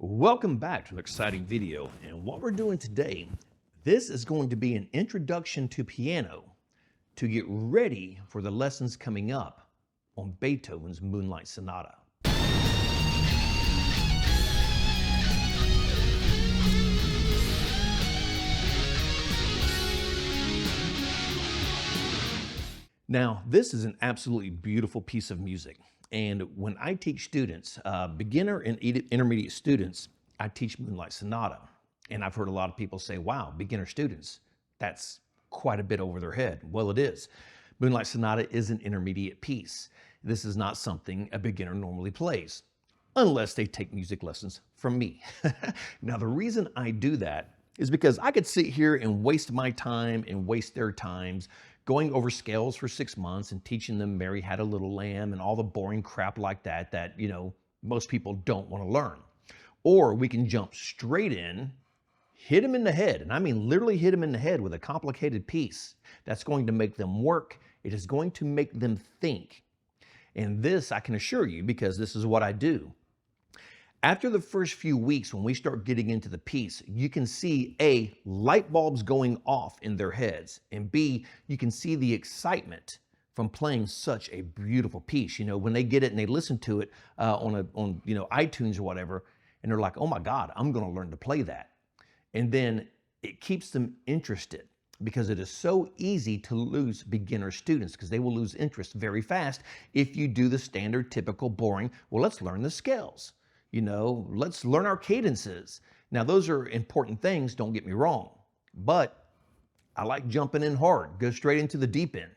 Welcome back to an exciting video, and what we're doing today, this is going to be an introduction to piano to get ready for the lessons coming up on Beethoven's Moonlight Sonata. Now, this is an absolutely beautiful piece of music. And when I teach students, beginner and intermediate students, I teach Moonlight Sonata. And I've heard a lot of people say, wow, beginner students, that's quite a bit over their head. Well, it is. Moonlight Sonata is an intermediate piece. This is not something a beginner normally plays, unless they take music lessons from me. Now, the reason I do that is because I could sit here and waste my time and waste their times going over scales for 6 months and teaching them Mary Had a Little Lamb and all the boring crap like that, most people don't want to learn. Or we can jump straight in, hit them in the head, and I mean literally hit them in the head with a complicated piece that's going to make them work. It is going to make them think. And this I can assure you, because this is what I do. After the first few weeks, when we start getting into the piece, you can see A, light bulbs going off in their heads, and B, you can see the excitement from playing such a beautiful piece. You know, when they get it and they listen to it on iTunes or whatever, and they're like, oh my God, I'm going to learn to play that. And then it keeps them interested, because it is so easy to lose beginner students, because they will lose interest very fast if you do the standard, typical, boring, well, let's learn the scales. Let's learn our cadences. Now, those are important things, don't get me wrong, but I like jumping in hard, go straight into the deep end,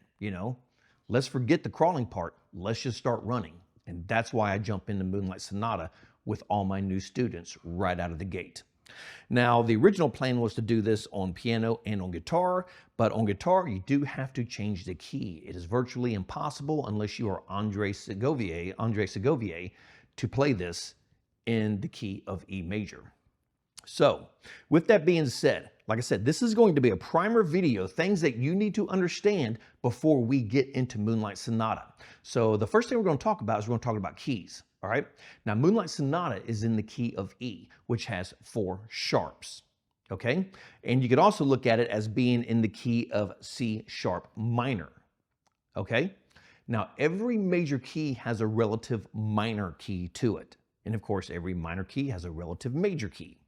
Let's forget the crawling part, let's just start running. And that's why I jump into Moonlight Sonata with all my new students right out of the gate. Now, the original plan was to do this on piano and on guitar, but on guitar, you do have to change the key. It is virtually impossible unless you are Andre Segovia, to play this in the key of E major. So, with that being said, like I said, this is going to be a primer video, things that you need to understand before we get into Moonlight Sonata. So the first thing we're going to talk about is we're going to talk about keys, all right? Now, Moonlight Sonata is in the key of E, which has 4 sharps, okay? And you could also look at it as being in the key of C sharp minor, okay? Now, every major key has a relative minor key to it. And of course, every minor key has a relative major key.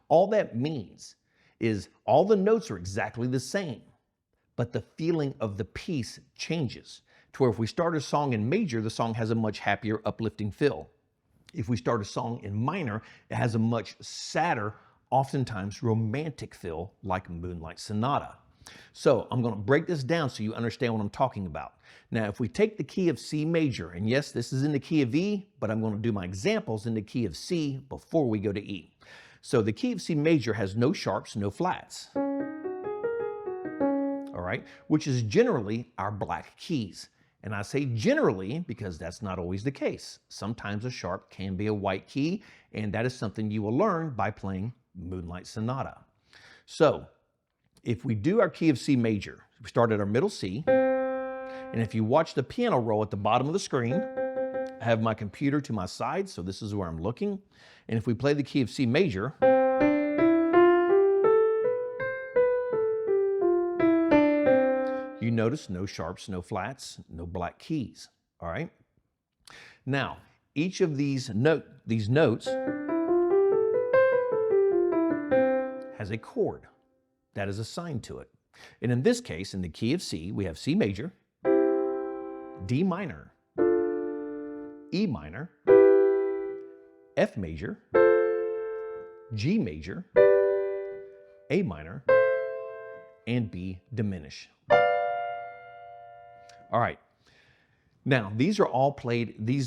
All that means is all the notes are exactly the same, but the feeling of the piece changes to where if we start a song in major, the song has a much happier, uplifting feel. If we start a song in minor, it has a much sadder, oftentimes romantic feel, like Moonlight Sonata. So I'm going to break this down so you understand what I'm talking about. Now, if we take the key of C major, and yes, this is in the key of E, but I'm going to do my examples in the key of C before we go to E. So the key of C major has no sharps, no flats, all right, which is generally our black keys. And I say generally because that's not always the case. Sometimes a sharp can be a white key, and that is something you will learn by playing Moonlight Sonata. So if we do our key of C major, we start at our middle C, and if you watch the piano roll at the bottom of the screen, I have my computer to my side, so this is where I'm looking. And if we play the key of C major, you notice no sharps, no flats, no black keys, all right? Now, each of these notes has a chord that is assigned to it. And in this case, in the key of C, we have C major, D minor, E minor, F major, G major, A minor, and B diminished. All right. Now, these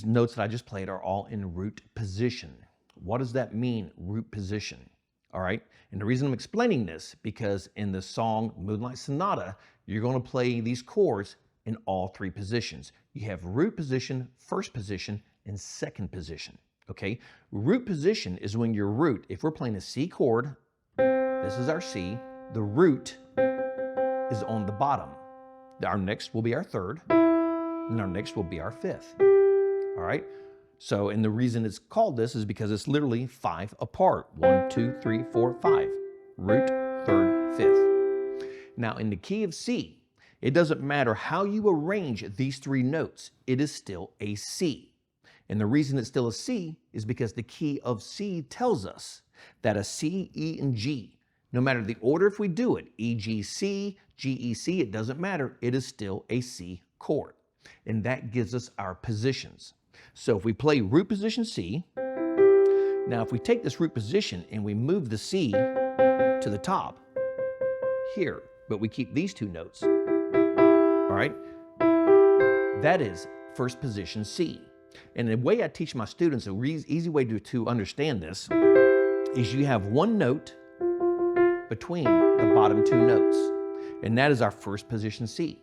notes that I just played are all in root position. What does that mean, root position? All right. And the reason I'm explaining this, because in the song Moonlight Sonata, you're going to play these chords in all 3 positions. You have root position, first position, and second position. Okay. Root position is when your root, if we're playing a C chord, this is our C, the root is on the bottom. Our next will be our 3rd, and our next will be our 5th. All right. So, and the reason it's called this is because it's literally 5 apart. 1, 2, 3, 4, 5. Root, third, fifth. Now, in the key of C, it doesn't matter how you arrange these 3 notes, it is still a C. And the reason it's still a C is because the key of C tells us that a C, E, and G, no matter the order if we do it, E, G, C, G, E, C, it doesn't matter, it is still a C chord. And that gives us our positions. So if we play root position C, now if we take this root position and we move the C to the top here, but we keep these 2 notes, all right, that is first position C. And the way I teach my students, a easy way to understand this is you have 1 note between the bottom 2 notes, and that is our first position C.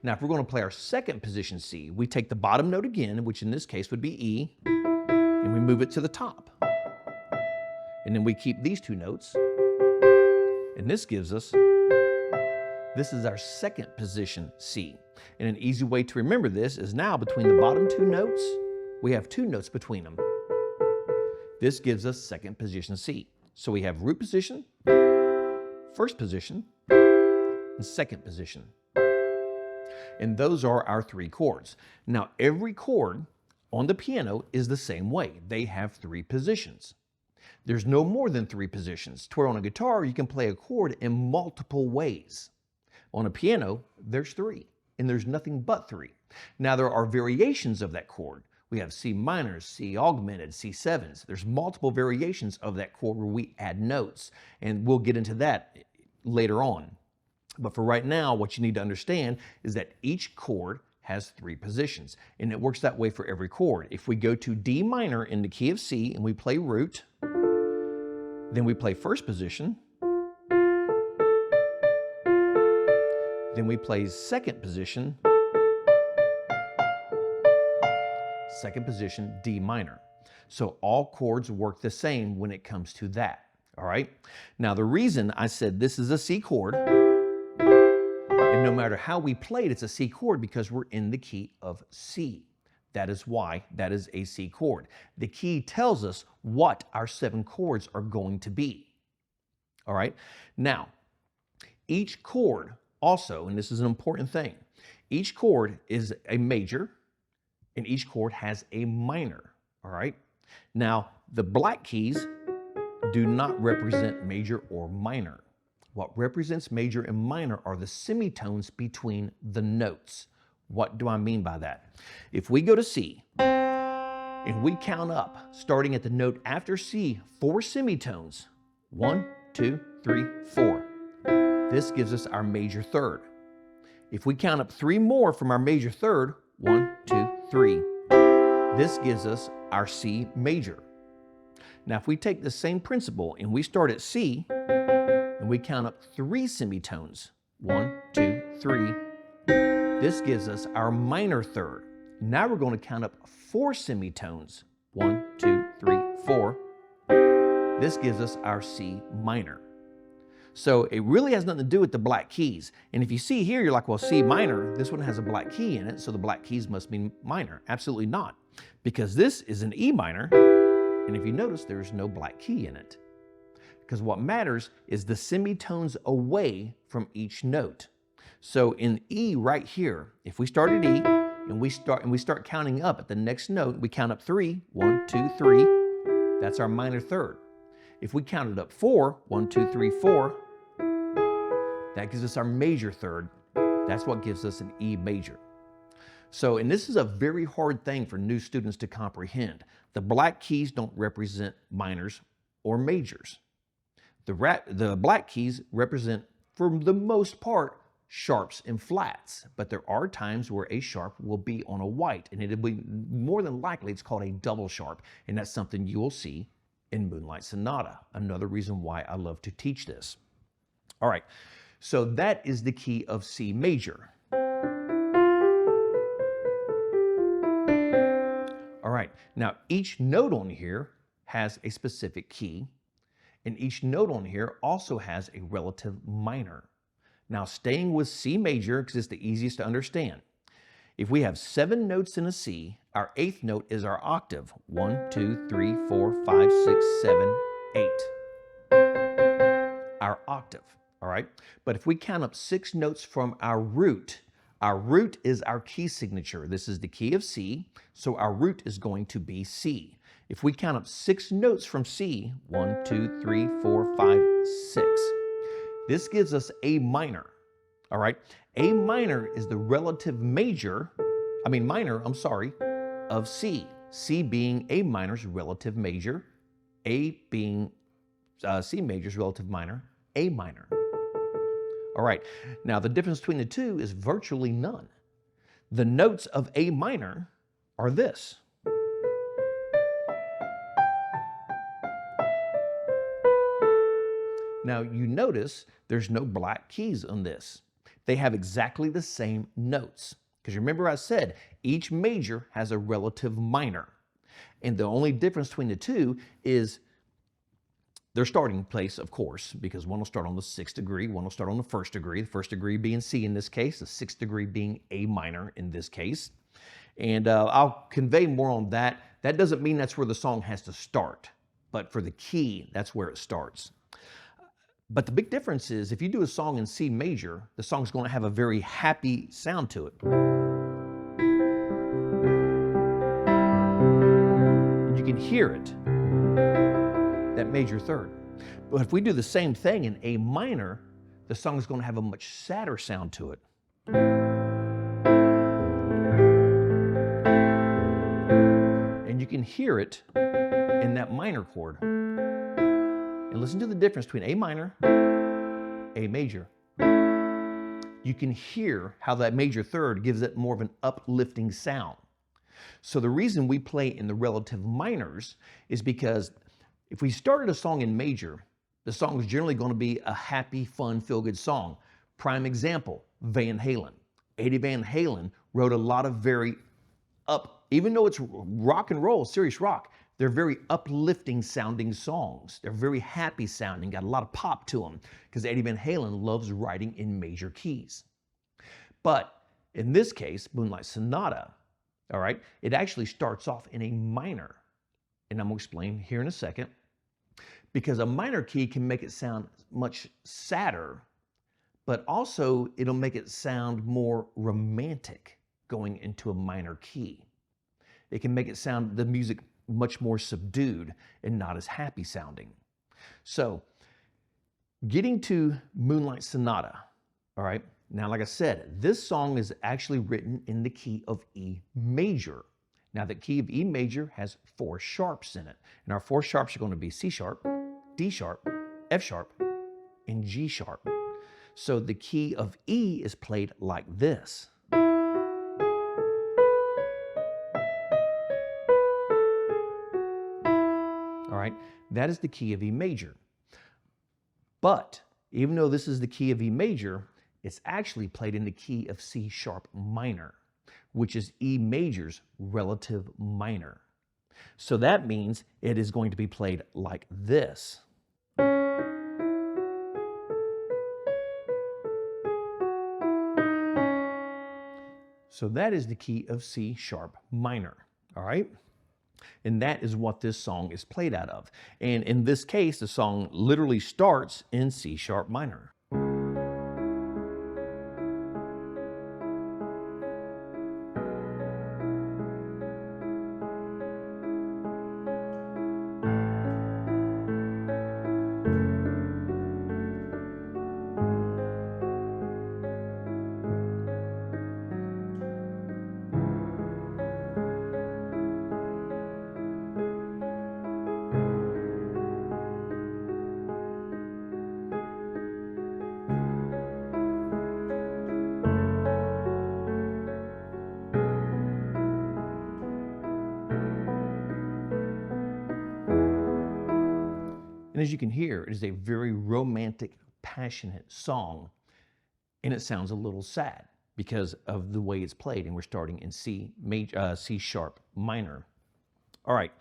Now, if we're going to play our second position C, we take the bottom note again, which in this case would be E, and we move it to the top. And then we keep these 2 notes, and this gives us, this is our second position C. And an easy way to remember this is now between the bottom 2 notes, we have 2 notes between them. This gives us second position C. So we have root position, first position, and second position. And those are our 3 chords. Now, every chord on the piano is the same way. They have 3 positions. There's no more than 3 positions. To where on a guitar, you can play a chord in multiple ways. On a piano, there's 3, and there's nothing but 3. Now, there are variations of that chord. We have C minors, C augmented, C7s. There's multiple variations of that chord where we add notes, and we'll get into that later on. But for right now, what you need to understand is that each chord has 3 positions, and it works that way for every chord. If we go to D minor in the key of C and we play root, then we play first position, then we play second position, D minor. So all chords work the same when it comes to that, all right? Now the reason I said this is a C chord, and no matter how we play it, it's a C chord because we're in the key of C. That is why that is a C chord. The key tells us what our 7 chords are going to be, all right? Now, each chord also, and this is an important thing, each chord is a major, and each chord has a minor, all right? Now, the black keys do not represent major or minor. What represents major and minor are the semitones between the notes. What do I mean by that? If we go to C and we count up, starting at the note after C, 4 semitones, 1, 2, 3, 4. This gives us our major third. If we count up 3 more from our major third, 1, 2, 3. This gives us our C major. Now, if we take the same principle and we start at C and we count up 3 semitones, 1, 2, 3, this gives us our minor third. Now we're going to count up 4 semitones, 1, 2, 3, 4. This gives us our C minor. So it really has nothing to do with the black keys. And if you see here, you're like, well, C minor, this one has a black key in it, so the black keys must be minor. Absolutely not, because this is an E minor, and if you notice, there's no black key in it. Because what matters is the semitones away from each note. So in E right here, if we start at E and we start counting up at the next note, we count up 3, 1, 2, 3. That's our minor third. If we counted up 4, 1, 2, 3, 4, that gives us our major third. That's what gives us an E major. So, and this is a very hard thing for new students to comprehend. The black keys don't represent minors or majors. The black keys represent, for the most part, sharps and flats, but there are times where a sharp will be on a white, and it'll be more than likely it's called a double sharp, and that's something you will see in Moonlight Sonata. Another reason why I love to teach this. All right, so that is the key of C major. All right, now each note on here has a specific key, and each note on here also has a relative minor. Now, staying with C major, because it's the easiest to understand. If we have 7 notes in a C Our eighth note is our octave. 1, 2, 3, 4, 5, 6, 7, 8. Our octave, all right? But if we count up 6 notes from our root is our key signature. This is the key of C, so our root is going to be C. If we count up 6 notes from C, 1, 2, 3, 4, 5, 6, this gives us A minor, all right? A minor is the relative minor, of C. C being A minor's relative major, A being C major's relative minor, A minor. All right, now the difference between the two is virtually none. The notes of A minor are this. Now you notice there's no black keys on this. They have exactly the same notes. Because remember I said each major has a relative minor. And the only difference between the two is their starting place, of course, because one will start on the 6th degree, one will start on the 1st degree, the 1st degree being C in this case, the 6th degree being A minor in this case. And I'll convey more on that. That doesn't mean that's where the song has to start, but for the key, that's where it starts. But the big difference is if you do a song in C major, the song's going to have a very happy sound to it. And you can hear it, that major third. But if we do the same thing in A minor, the song is going to have a much sadder sound to it. And you can hear it in that minor chord. And listen to the difference between A minor, A major. You can hear how that major third gives it more of an uplifting sound. So the reason we play in the relative minors is because if we started a song in major, the song is generally going to be a happy, fun, feel-good song. Prime example, Van Halen. Eddie Van Halen wrote a lot of very even though it's rock and roll, serious rock, they're very uplifting sounding songs. They're very happy sounding, got a lot of pop to them, because Eddie Van Halen loves writing in major keys. But in this case, Moonlight Sonata, all right, it actually starts off in a minor. And I'm going to explain here in a second. Because a minor key can make it sound much sadder, but also it'll make it sound more romantic going into a minor key. It can make it sound, the music, much more subdued and not as happy sounding. So getting to Moonlight Sonata, all right, now like I said, this song is actually written in the key of E major. Now the key of E major has 4 sharps in it, and our 4 sharps are going to be C sharp, D sharp, F sharp, and G sharp. So the key of E is played like this. All right, that is the key of E major. But even though this is the key of E major, it's actually played in the key of C sharp minor, which is E major's relative minor. So that means it is going to be played like this. So that is the key of C sharp minor, all right? And that is what this song is played out of. And in this case, the song literally starts in C sharp minor. And as you can hear, it is a very romantic, passionate song, and it sounds a little sad because of the way it's played, and we're starting in C sharp minor. All right,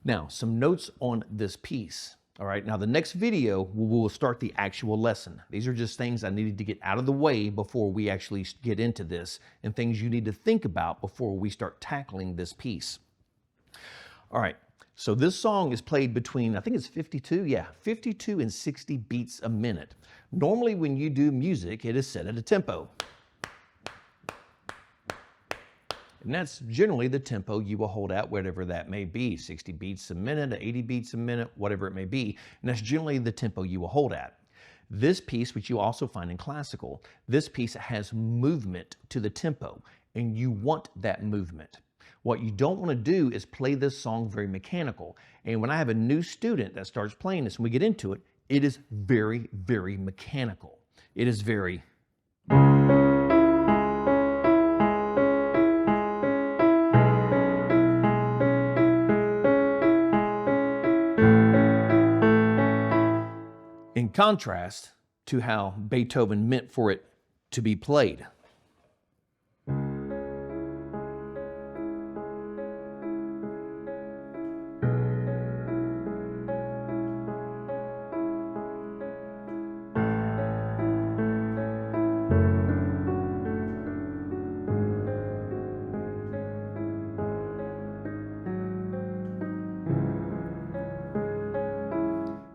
now some notes on this piece. All right, now the next video, we will start the actual lesson. These are just things I needed to get out of the way before we actually get into this, and things you need to think about before we start tackling this piece. All right, so this song is played between, I think it's 52 and 60 beats a minute. Normally when you do music, it is set at a tempo. And that's generally the tempo you will hold at, whatever that may be, 60 beats a minute, 80 beats a minute, whatever it may be. And that's generally the tempo you will hold at. This piece, which you also find in classical, this piece has movement to the tempo, and you want that movement. What you don't want to do is play this song very mechanical. And when I have a new student that starts playing this and we get into it, it is very, very mechanical. It is very... in contrast to how Beethoven meant for it to be played.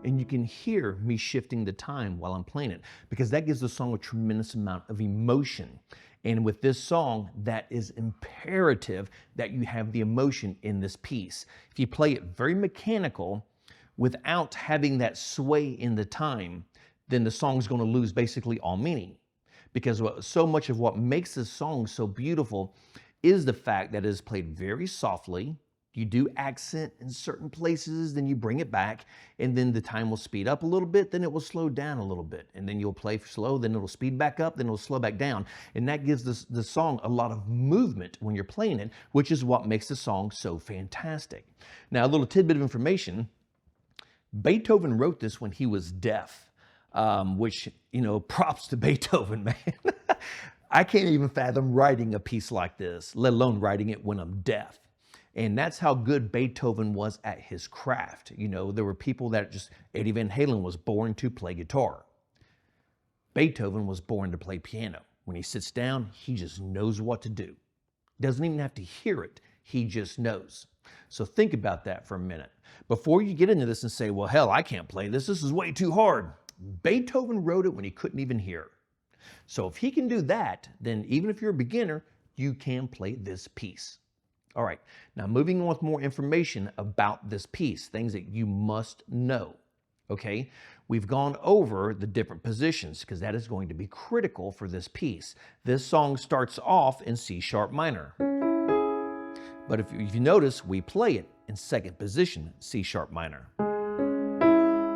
And you can hear me shifting the time while I'm playing it, because that gives the song a tremendous amount of emotion. And with this song, that is imperative that you have the emotion in this piece. If you play it very mechanical without having that sway in the time, then the song's going to lose basically all meaning. Because so much of what makes this song so beautiful is the fact that it is played very softly. You do accent in certain places, then you bring it back, and then the time will speed up a little bit, then it will slow down a little bit, and then you'll play slow, then it'll speed back up, then it'll slow back down. And that gives the song a lot of movement when you're playing it, which is what makes the song so fantastic. Now, a little tidbit of information. Beethoven wrote this when he was deaf, which, you know, props to Beethoven, man. I can't even fathom writing a piece like this, let alone writing it when I'm deaf. And that's how good Beethoven was at his craft. You know, there were people that just, Eddie Van Halen was born to play guitar. Beethoven was born to play piano. When he sits down, he just knows what to do. Doesn't even have to hear it. He just knows. So think about that for a minute. Before you get into this and say, well, hell, I can't play this. This is way too hard. Beethoven wrote it when he couldn't even hear. So if he can do that, then even if you're a beginner, you can play this piece. All right, now moving on with more information about this piece, things that you must know, okay? We've gone over the different positions because that is going to be critical for this piece. This song starts off in C sharp minor. But if you notice, we play it in second position, C sharp minor.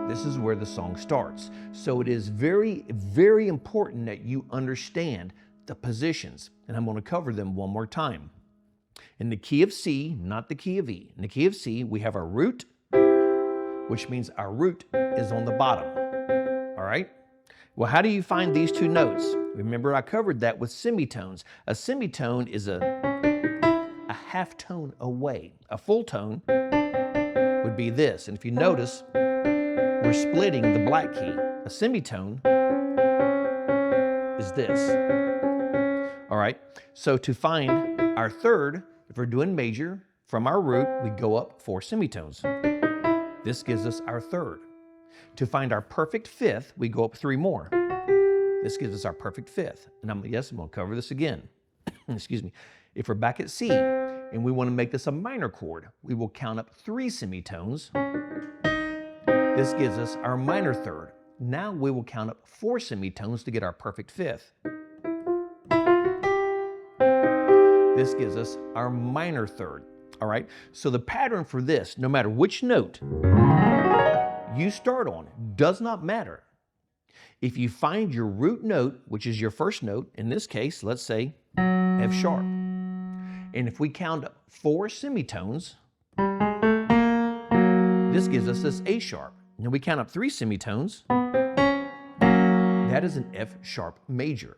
This is where the song starts. So it is very, very important that you understand the positions, and I'm going to cover them one more time. In the key of C, not the key of E. In the key of C, we have our root, which means our root is on the bottom. All right? Well, how do you find these two notes? Remember, I covered that with semitones. A semitone is a half tone away. A full tone would be this. And if you notice, we're splitting the black key. A semitone is this. All right? So to find our third, if we're doing major, from our root, we go up 4 semitones. This gives us our third. To find our perfect fifth, we go up 3 more. This gives us our perfect fifth. And I'm going to cover this again. Excuse me. If we're back at C and we want to make this a minor chord, we will count up 3 semitones. This gives us our minor third. Now we will count up 4 semitones to get our perfect fifth. This gives us our minor third. All right? So the pattern for this, no matter which note you start on, does not matter. If you find your root note, which is your first note, in this case, let's say F sharp. And if we count up 4 semitones, this gives us this A sharp. And we count up 3 semitones, that is an F sharp major.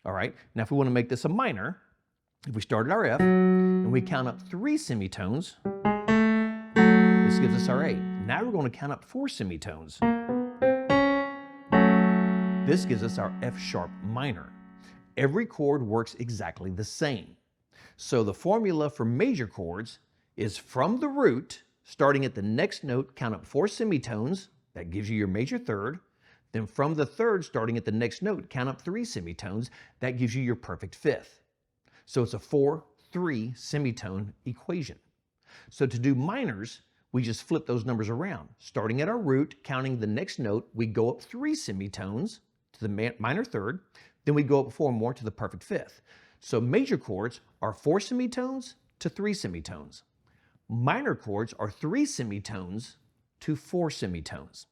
All right? Now if we want to make this a minor, if we start at our F and we count up 3 semitones, this gives us our A. Now we're going to count up 4 semitones. This gives us our F sharp minor. Every chord works exactly the same. So the formula for major chords is from the root, starting at the next note, count up 4 semitones. That gives you your major third. Then from the third, starting at the next note, count up 3 semitones. That gives you your perfect fifth. So it's a 4-3 semitone equation. So to do minors, we just flip those numbers around. Starting at our root, counting the next note, we go up 3 semitones to the minor third. Then we go up 4 more to the perfect fifth. So major chords are 4 semitones to 3 semitones. Minor chords are 3 semitones to 4 semitones.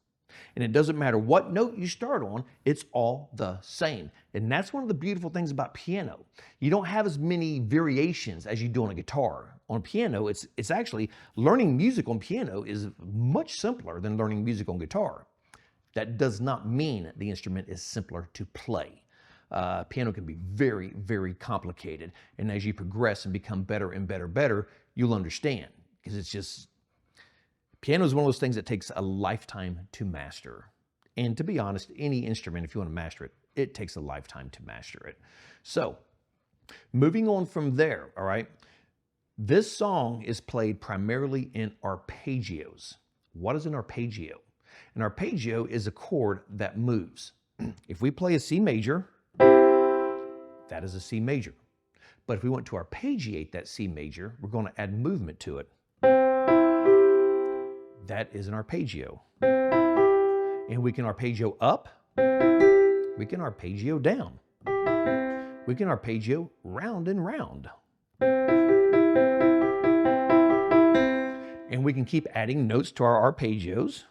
And it doesn't matter what note you start on, it's all the same. And that's one of the beautiful things about piano. You don't have as many variations as you do on a guitar. On piano, it's actually, learning music on piano is much simpler than learning music on guitar. That does not mean the instrument is simpler to play. Piano can be very, very complicated. And as you progress and become better and better, you'll understand. Because it's just, piano is one of those things that takes a lifetime to master. And to be honest, any instrument, if you want to master it, it takes a lifetime to master it. So, moving on from there, all right, this song is played primarily in arpeggios. What is an arpeggio? An arpeggio is a chord that moves. If we play a C major, that is a C major. But if we want to arpeggiate that C major, we're going to add movement to it. That is an arpeggio. And we can arpeggio up, we can arpeggio down, we can arpeggio round and round. And we can keep adding notes to our arpeggios.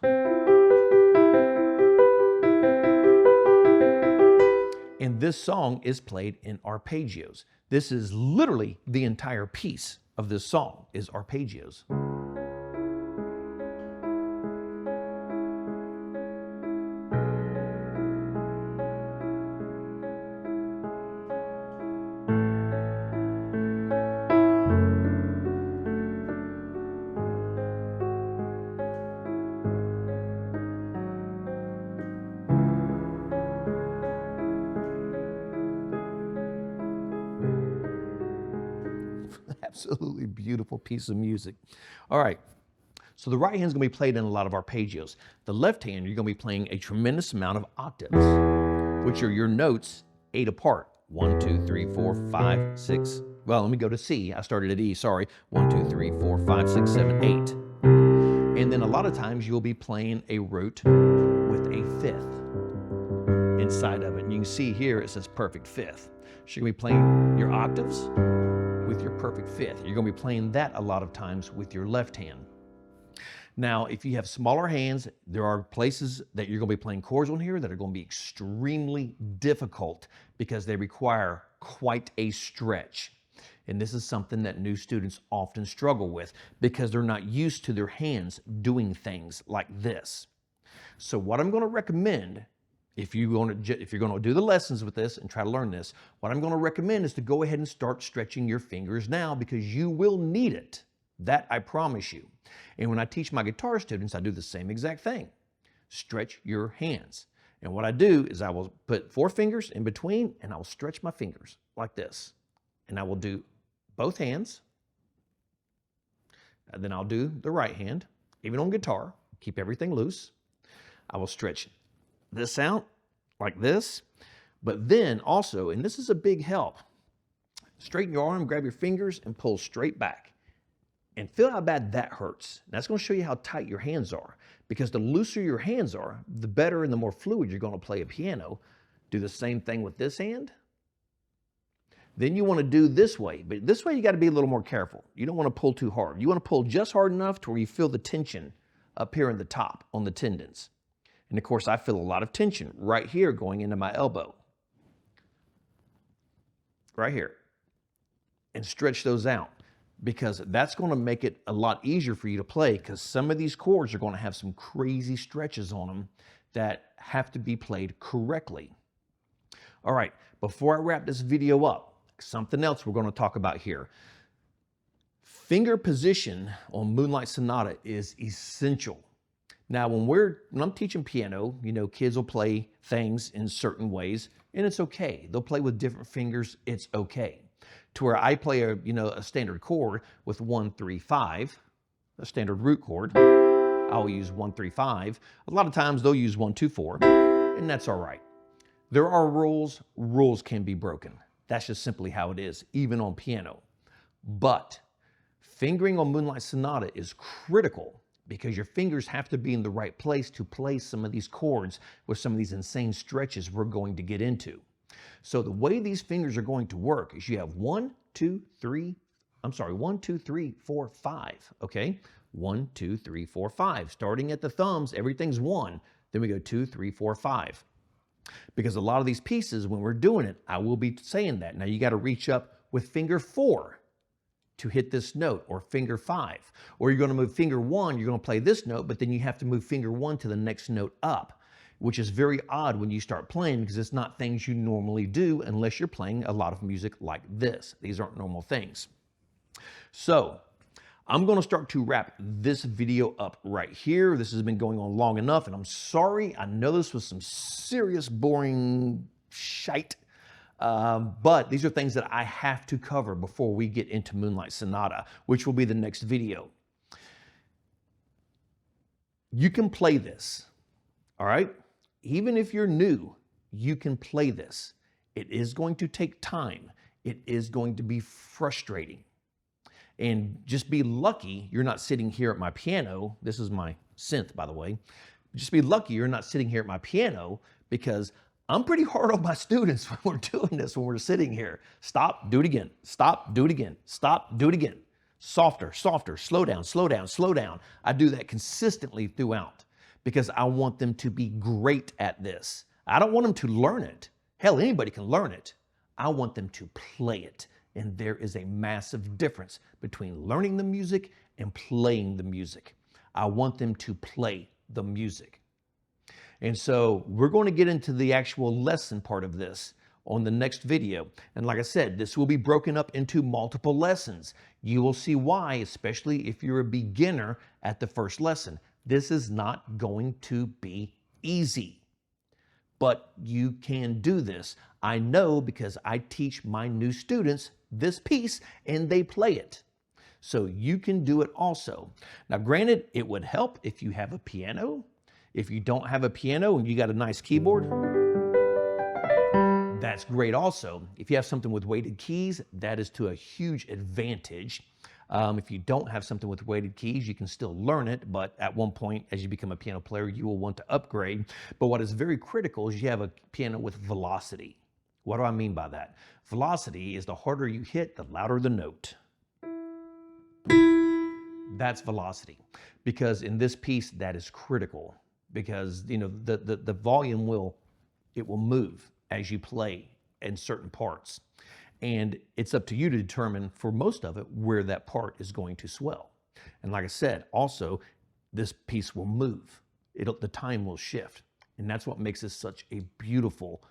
And this song is played in arpeggios. This is literally the entire piece of this song is arpeggios. Absolutely beautiful piece of music. All right, so the right hand is going to be played in a lot of arpeggios. The left hand, you're going to be playing a tremendous amount of octaves, which are your notes 8 apart. 1, 2, 3, 4, 5, 6. Well, let me go to C. I started at E, sorry. 1, 2, 3, 4, 5, 6, 7, 8. And then a lot of times you'll be playing a root with a fifth inside of it. And you can see here it says perfect fifth. So you're going to be playing your octaves with your perfect fifth. You're going to be playing that a lot of times with your left hand. Now, if you have smaller hands, there are places that you're going to be playing chords on here that are going to be extremely difficult because they require quite a stretch. And this is something that new students often struggle with because they're not used to their hands doing things like this. So what I'm going to recommend, if you're going to do the lessons with this and try to learn this, what I'm going to recommend is to go ahead and start stretching your fingers now because you will need it. That I promise you. And when I teach my guitar students, I do the same exact thing. Stretch your hands. And what I do is I will put 4 fingers in between and I will stretch my fingers like this. And I will do both hands. And then I'll do the right hand, even on guitar, keep everything loose. I will stretch this out like this. But then also, and this is a big help, straighten your arm, grab your fingers and pull straight back. And feel how bad that hurts. That's going to show you how tight your hands are. Because the looser your hands are, the better and the more fluid you're going to play a piano. Do the same thing with this hand. Then you want to do this way. But this way you got to be a little more careful. You don't want to pull too hard. You want to pull just hard enough to where you feel the tension up here in the top on the tendons. And of course I feel a lot of tension right here going into my elbow. Right here. And stretch those out. Because that's going to make it a lot easier for you to play because some of these chords are going to have some crazy stretches on them that have to be played correctly. All right, before I wrap this video up, something else we're going to talk about here. Finger position on Moonlight Sonata is essential. Now, when I'm teaching piano, kids will play things in certain ways, and it's okay. They'll play with different fingers, it's okay. To where I play a standard chord with 1, 3, 5, a standard root chord, I'll use 1, 3, 5. A lot of times they'll use 1, 2, 4, and that's all right. There are rules. Rules can be broken. That's just simply how it is, even on piano. But fingering on Moonlight Sonata is critical because your fingers have to be in the right place to play some of these chords with some of these insane stretches we're going to get into. So the way these fingers are going to work is you have 1, 2, 3, 4, 5, okay? 1, 2, 3, 4, 5. Starting at the thumbs, everything's 1. Then we go 2, 3, 4, 5. Because a lot of these pieces, when we're doing it, I will be saying that. Now you got to reach up with finger 4 to hit this note, or finger 5. Or you're going to move finger 1, you're going to play this note, but then you have to move finger 1 to the next note up, which is very odd when you start playing because it's not things you normally do unless you're playing a lot of music like this. These aren't normal things. So I'm going to start to wrap this video up right here. This has been going on long enough, and I'm sorry. I know this was some serious boring shite. But these are things that I have to cover before we get into Moonlight Sonata, which will be the next video. You can play this, all right? Even if you're new, you can play this. It is going to take time. It is going to be frustrating. And just be lucky you're not sitting here at my piano. This is my synth, by the way. Just be lucky you're not sitting here at my piano, because I'm pretty hard on my students when we're doing this, when we're sitting here. Stop, do it again. Stop, do it again. Stop, do it again. Softer, softer, slow down, slow down, slow down. I do that consistently throughout because I want them to be great at this. I don't want them to learn it. Hell, anybody can learn it. I want them to play it. And there is a massive difference between learning the music and playing the music. I want them to play the music. And so we're going to get into the actual lesson part of this on the next video. And like I said, this will be broken up into multiple lessons. You will see why, especially if you're a beginner at the first lesson. This is not going to be easy, but you can do this. I know because I teach my new students this piece and they play it. So you can do it also. Now, granted, it would help if you have a piano. If you don't have a piano and you got a nice keyboard, that's great also. If you have something with weighted keys, that is to a huge advantage. If you don't have something with weighted keys, you can still learn it, but at one point, as you become a piano player, you will want to upgrade. But what is very critical is you have a piano with velocity. What do I mean by that? Velocity is the harder you hit, the louder the note. That's velocity. Because in this piece, that is critical. Because the volume will move as you play in certain parts. And it's up to you to determine, for most of it, where that part is going to swell. And like I said, also, this piece will move. The time will shift. And that's what makes this such a beautiful,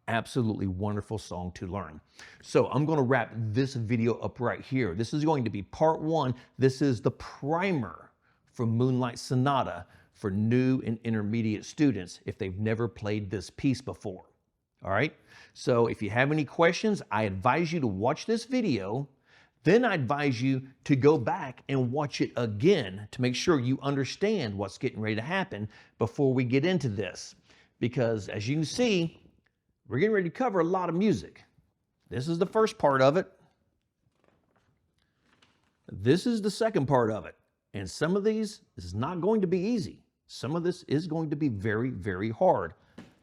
absolutely wonderful song to learn. So I'm going to wrap this video up right here. This is going to be part 1. This is the primer for Moonlight Sonata for new and intermediate students if they've never played this piece before. All right? So if you have any questions, I advise you to watch this video. Then I advise you to go back and watch it again to make sure you understand what's getting ready to happen before we get into this. Because as you can see, we're getting ready to cover a lot of music. This is the first part of it. This is the second part of it. And some of these is not going to be easy. Some of this is going to be very, very hard.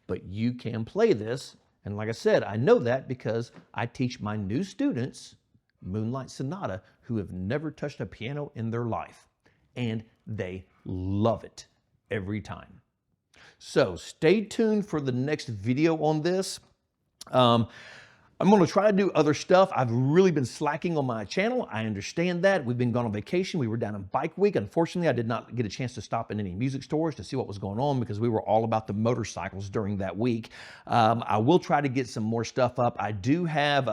But you can play this. And like I said, I know that because I teach my new students Moonlight Sonata who have never touched a piano in their life. And they love it every time. So stay tuned for the next video on this. I'm going to try to do other stuff. I've really been slacking on my channel. I understand that. We've been gone on vacation. We were down in Bike Week. Unfortunately, I did not get a chance to stop in any music stores to see what was going on because we were all about the motorcycles during that week. I will try to get some more stuff up. I do have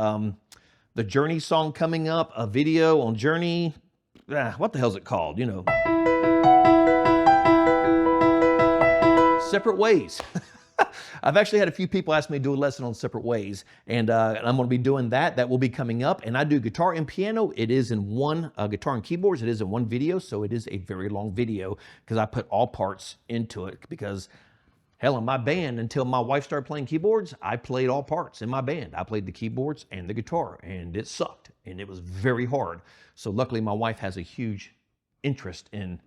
the Journey song coming up, a video on Journey. What the hell is it called? separate ways. I've actually had a few people ask me to do a lesson on separate ways, and I'm going to be doing that. That will be coming up. And I do guitar and piano. It is in one guitar and keyboards. It is in one video, so it is a very long video because I put all parts into it. Because hell, in my band, until my wife started playing keyboards, I played all parts in my band. I played the keyboards and the guitar, and it sucked, and it was very hard. So luckily, my wife has a huge interest in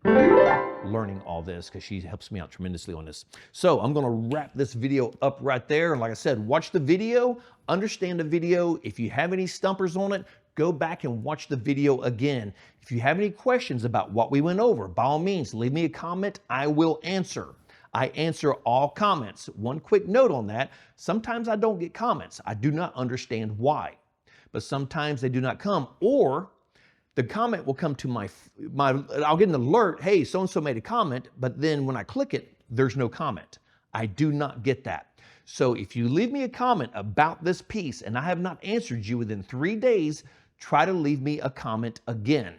learning all this because she helps me out tremendously on this. So I'm going to wrap this video up right there. And like I said, watch the video, understand the video. If you have any stumpers on it, go back and watch the video again. If you have any questions about what we went over, by all means, leave me a comment. I will answer. I answer all comments. One quick note on that, sometimes I don't get comments. I do not understand why, but sometimes they do not come, or the comment will come to my I'll get an alert, hey, so-and-so made a comment, but then when I click it, there's no comment. I do not get that. So if you leave me a comment about this piece and I have not answered you within 3 days, try to leave me a comment again.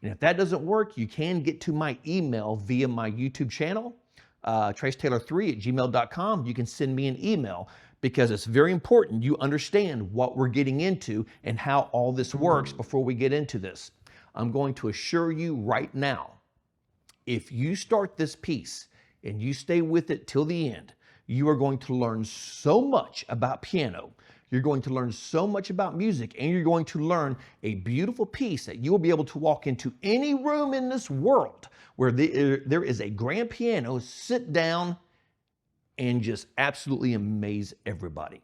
And if that doesn't work, you can get to my email via my YouTube channel, tracetaylor3@gmail.com. You can send me an email because it's very important you understand what we're getting into and how all this works before we get into this. I'm going to assure you right now, if you start this piece and you stay with it till the end, you are going to learn so much about piano. You're going to learn so much about music, and you're going to learn a beautiful piece that you will be able to walk into any room in this world where there is a grand piano, sit down, and just absolutely amaze everybody,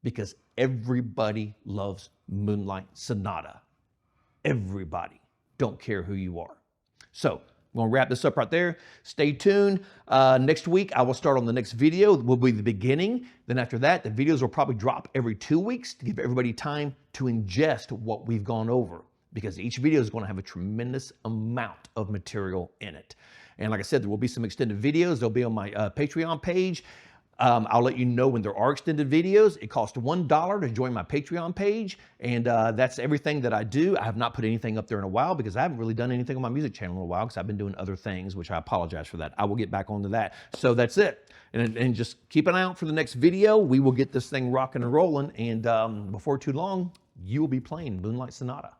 because everybody loves Moonlight Sonata. Everybody. Don't care who you are. So I'm going to wrap this up right there. Stay tuned. Next week, I will start on the next video. Will be the beginning. Then after that, the videos will probably drop every 2 weeks to give everybody time to ingest what we've gone over, because each video is going to have a tremendous amount of material in it. And like I said, there will be some extended videos. They'll be on my Patreon page. I'll let you know when there are extended videos. It costs $1 to join my Patreon page, and that's everything that I do. I have not put anything up there in a while because I haven't really done anything on my music channel in a while because I've been doing other things, which I apologize for that. I will get back onto that. So that's it. And just keep an eye out for the next video. We will get this thing rocking and rolling, and before too long, you will be playing Moonlight Sonata.